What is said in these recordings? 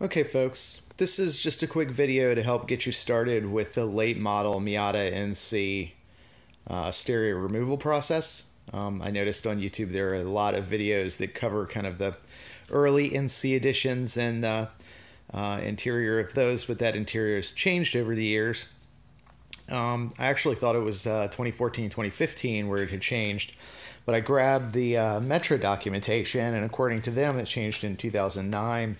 Okay folks, this is just a quick video to help get you started with the late model Miata NC stereo removal process. I noticed on YouTube there are a lot of videos that cover kind of the early NC editions and interior of those, but that interior has changed over the years. I actually thought it was 2014, 2015 where it had changed, but I grabbed the Metro documentation, and according to them it changed in 2009.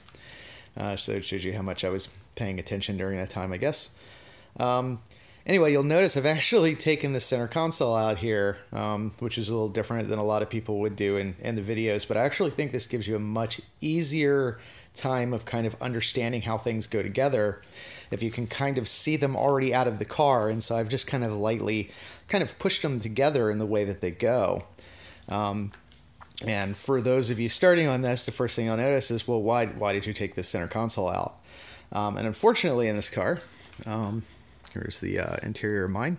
So it shows you how much I was paying attention during that time, I guess. Anyway, you'll notice I've actually taken the center console out here, which is a little different than a lot of people would do in the videos, but I actually think this gives you a much easier time of kind of understanding how things go together if you can kind of see them already out of the car. And so I've just kind of lightly kind of pushed them together in the way that they go. And for those of you starting on this, the first thing you'll notice is, well, why did you take the center console out? And unfortunately in this car, here's the interior of mine.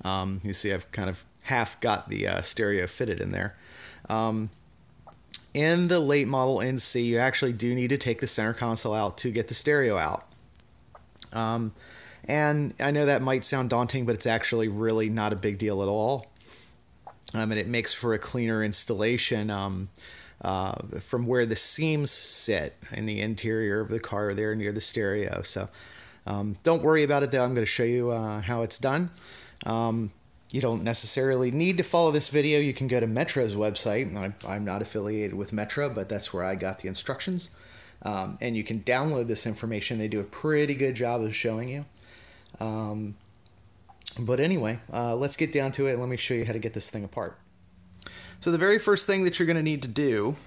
You see I've kind of half got the stereo fitted in there. In the late model NC, you actually do need to take the center console out to get the stereo out. And I know that might sound daunting, but it's actually really not a big deal at all. And it makes for a cleaner installation from where the seams sit in the interior of the car there near the stereo. So don't worry about it though. I'm going to show you how it's done. You don't necessarily need to follow this video. You can go to Metro's website. I'm not affiliated with Metro, but that's where I got the instructions. And you can download this information. They do a pretty good job of showing you. But anyway, let's get down to it and let me show you how to get this thing apart. So the very first thing that you're going to need to do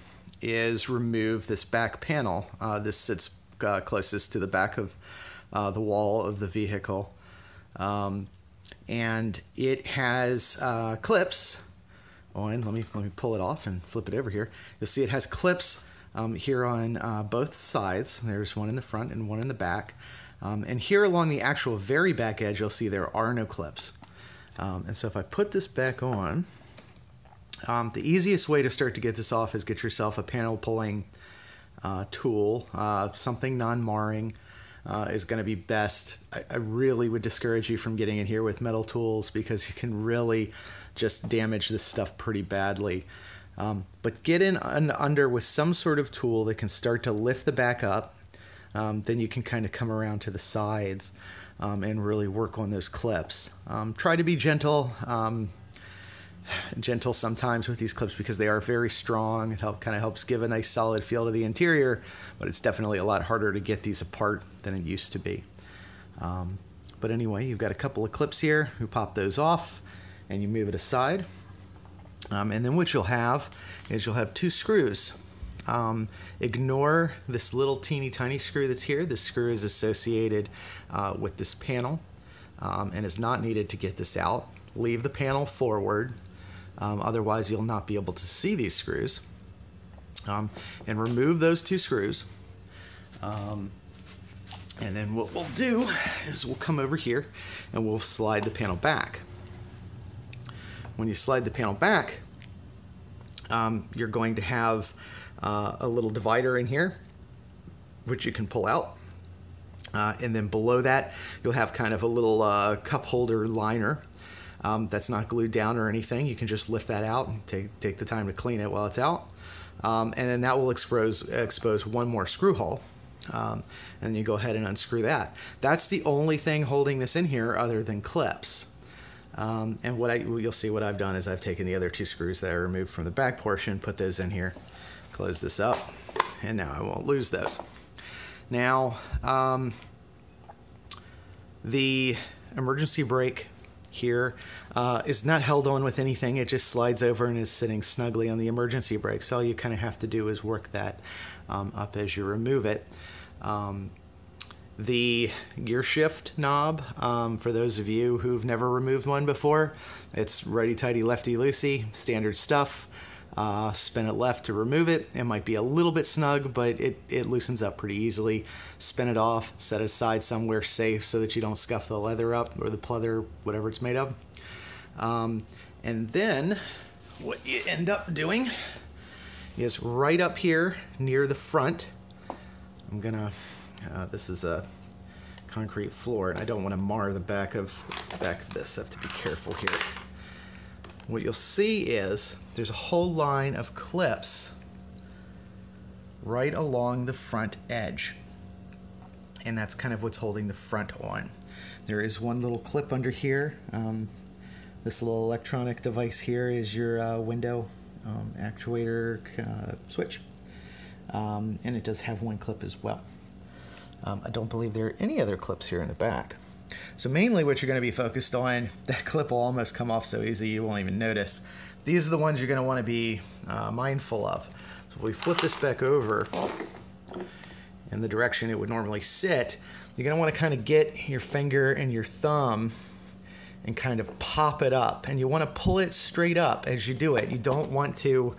is remove this back panel. This sits closest to the back of the wall of the vehicle. And it has clips on. Let me pull it off and flip it over here. You'll see it has clips here on both sides. There's one in the front and one in the back. And here along the actual very back edge, you'll see there are no clips. And so if I put this back on, the easiest way to start to get this off is get yourself a panel pulling tool. Something non-marring is going to be best. I really would discourage you from getting in here with metal tools because you can really just damage this stuff pretty badly. But get in under with some sort of tool that can start to lift the back up. Then you can kind of come around to the sides and really work on those clips. Try to be gentle, gentle sometimes with these clips because they are very strong. It kind of helps give a nice solid feel to the interior, but it's definitely a lot harder to get these apart than it used to be. But anyway, you've got a couple of clips here. You pop those off and you move it aside. And then what you'll have is you'll have two screws. Ignore this little teeny tiny screw that's here. This screw is associated with this panel and is not needed to get this out. Leave the panel forward, otherwise you'll not be able to see these screws. And remove those two screws. And then what we'll do is we'll come over here and we'll slide the panel back. When you slide the panel back, you're going to have a little divider in here, which you can pull out. And then below that, you'll have kind of a little cup holder liner that's not glued down or anything. You can just lift that out and take the time to clean it while it's out. And then that will expose one more screw hole. And you go ahead and unscrew that. That's the only thing holding this in here other than clips. And you'll see what I've done is I've taken the other two screws that I removed from the back portion, put those in here. Close this up, and now I won't lose those. Now, the emergency brake here is not held on with anything. It just slides over and is sitting snugly on the emergency brake. So all you kind of have to do is work that up as you remove it. The gear shift knob, for those of you who've never removed one before, it's righty-tighty, lefty-loosey, standard stuff. Spin it left to remove it. It might be a little bit snug, but it loosens up pretty easily. Spin it off, set it aside somewhere safe so that you don't scuff the leather up or the pleather, whatever it's made of. And then what you end up doing is right up here near the front. I'm gonna This is a concrete floor, and I don't want to mar the back of this. I have to be careful here. What you'll see is there's a whole line of clips right along the front edge, and that's kind of what's holding the front on. There is one little clip under here. This little electronic device here is your window actuator switch, and it does have one clip as well. I don't believe there are any other clips here in the back. So mainly what you're going to be focused on, that clip will almost come off so easy you won't even notice. These are the ones you're going to want to be mindful of. So if we flip this back over in the direction it would normally sit, you're going to want to kind of get your finger and your thumb and kind of pop it up, and you want to pull it straight up as you do it. You don't want to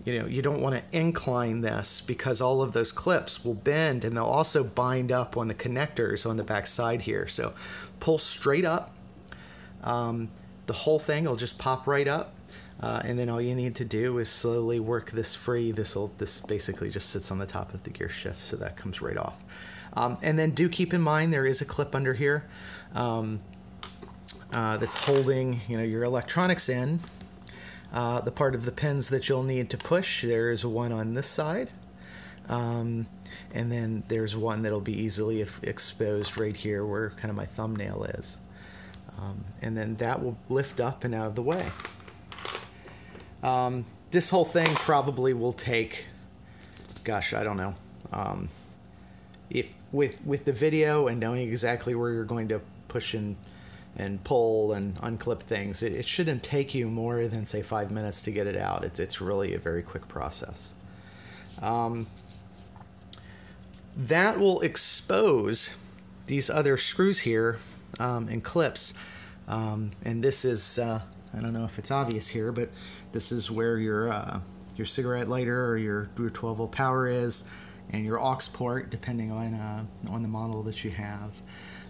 you don't want to incline this, because all of those clips will bend, and they'll also bind up on the connectors on the back side here. So pull straight up. The whole thing will just pop right up, and then all you need to do is slowly work this free. This basically just sits on the top of the gear shift, so that comes right off. And then do keep in mind there is a clip under here that's holding your electronics in. The part of the pins that you'll need to push, there's one on this side, and then there's one that'll be easily exposed right here where kind of my thumbnail is, and then that will lift up and out of the way. This whole thing probably will take, gosh, I don't know, if with the video and knowing exactly where you're going to push and pull and unclip things, it shouldn't take you more than, say, 5 minutes to get it out. It's really a very quick process. That will expose these other screws here and clips, and this is I don't know if it's obvious here, but this is where your cigarette lighter or your 12-volt power is, and your aux port, depending on the model that you have.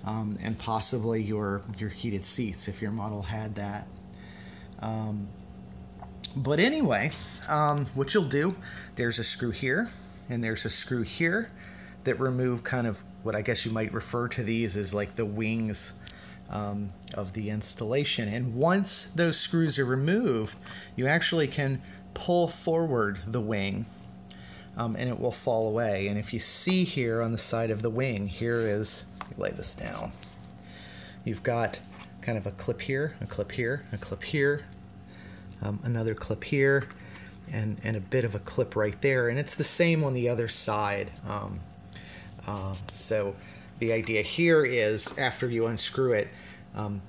And possibly your heated seats if your model had that. But anyway, what you'll do, there's a screw here and there's a screw here that remove kind of what I guess you might refer to these as like the wings of the installation. And once those screws are removed, you actually can pull forward the wing, and it will fall away. And if you see here on the side of the wing, here is, lay this down. You've got kind of a clip here, a clip here, a clip here, another clip here, and a bit of a clip right there. And it's the same on the other side. So the idea here is, after you unscrew it,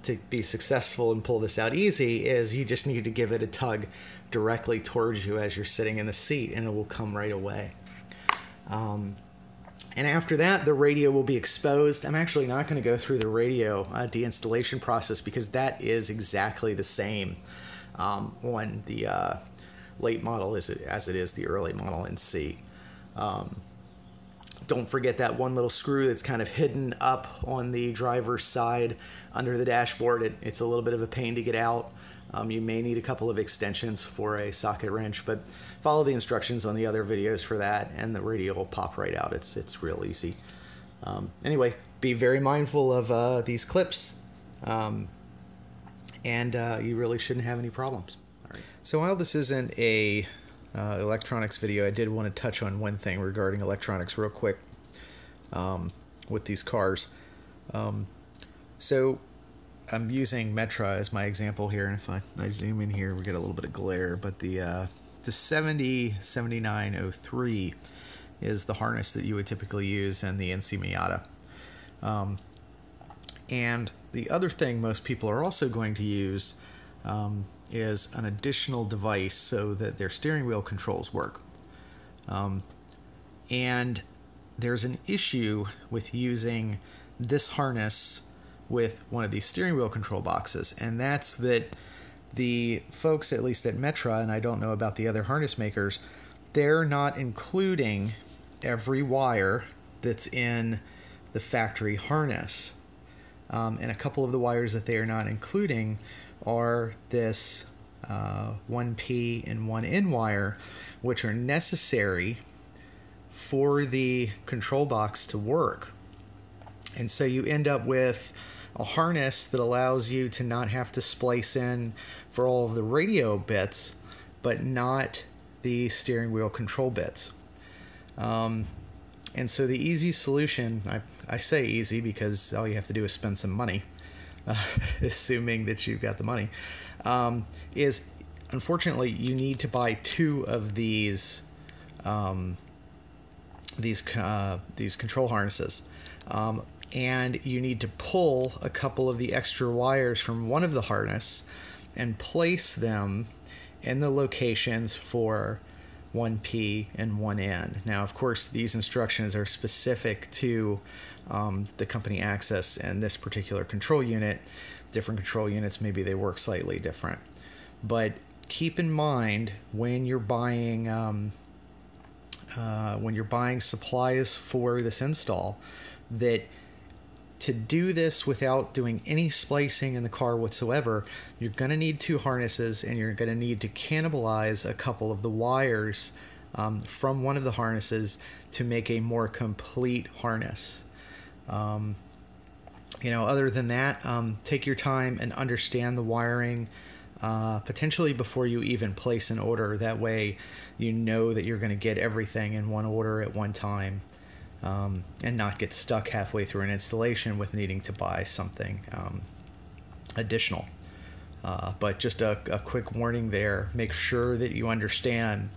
to be successful and pull this out easy, is you just need to give it a tug directly towards you as you're sitting in the seat, and it will come right away. And after that, the radio will be exposed. I'm actually not going to go through the radio deinstallation process, because that is exactly the same on the late model as it is the early model in C. Don't forget that one little screw that's kind of hidden up on the driver's side under the dashboard. It's a little bit of a pain to get out. You may need a couple of extensions for a socket wrench, but follow the instructions on the other videos for that, and the radio will pop right out. It's real easy. Anyway, be very mindful of these clips, and you really shouldn't have any problems. All right. So while this isn't a electronics video, I did want to touch on one thing regarding electronics real quick with these cars. So I'm using Metra as my example here, and if I zoom in here, we get a little bit of glare, but the 707903 is the harness that you would typically use in the NC Miata. And the other thing most people are also going to use is an additional device so that their steering wheel controls work. And there's an issue with using this harness with one of these steering wheel control boxes, and that's that the folks, at least at Metra, and I don't know about the other harness makers, they're not including every wire that's in the factory harness. And a couple of the wires that they are not including are this 1P and 1N wire, which are necessary for the control box to work. And so you end up with a harness that allows you to not have to splice in for all of the radio bits, but not the steering wheel control bits. And so the easy solution, I say easy because all you have to do is spend some money, assuming that you've got the money, is unfortunately you need to buy two of these control harnesses. And you need to pull a couple of the extra wires from one of the harness and place them in the locations for 1P and 1N. Now, of course, these instructions are specific to the company Access and this particular control unit. Different control units, maybe they work slightly different. But keep in mind when you're buying supplies for this install that to do this without doing any splicing in the car whatsoever, you're going to need two harnesses, and you're going to need to cannibalize a couple of the wires from one of the harnesses to make a more complete harness. Other than that, take your time and understand the wiring, potentially before you even place an order. That way you know that you're going to get everything in one order at one time. And not get stuck halfway through an installation with needing to buy something additional. But just a quick warning there, make sure that you understand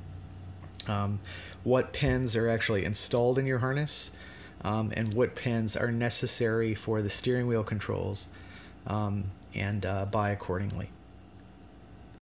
what pins are actually installed in your harness and what pins are necessary for the steering wheel controls, and buy accordingly.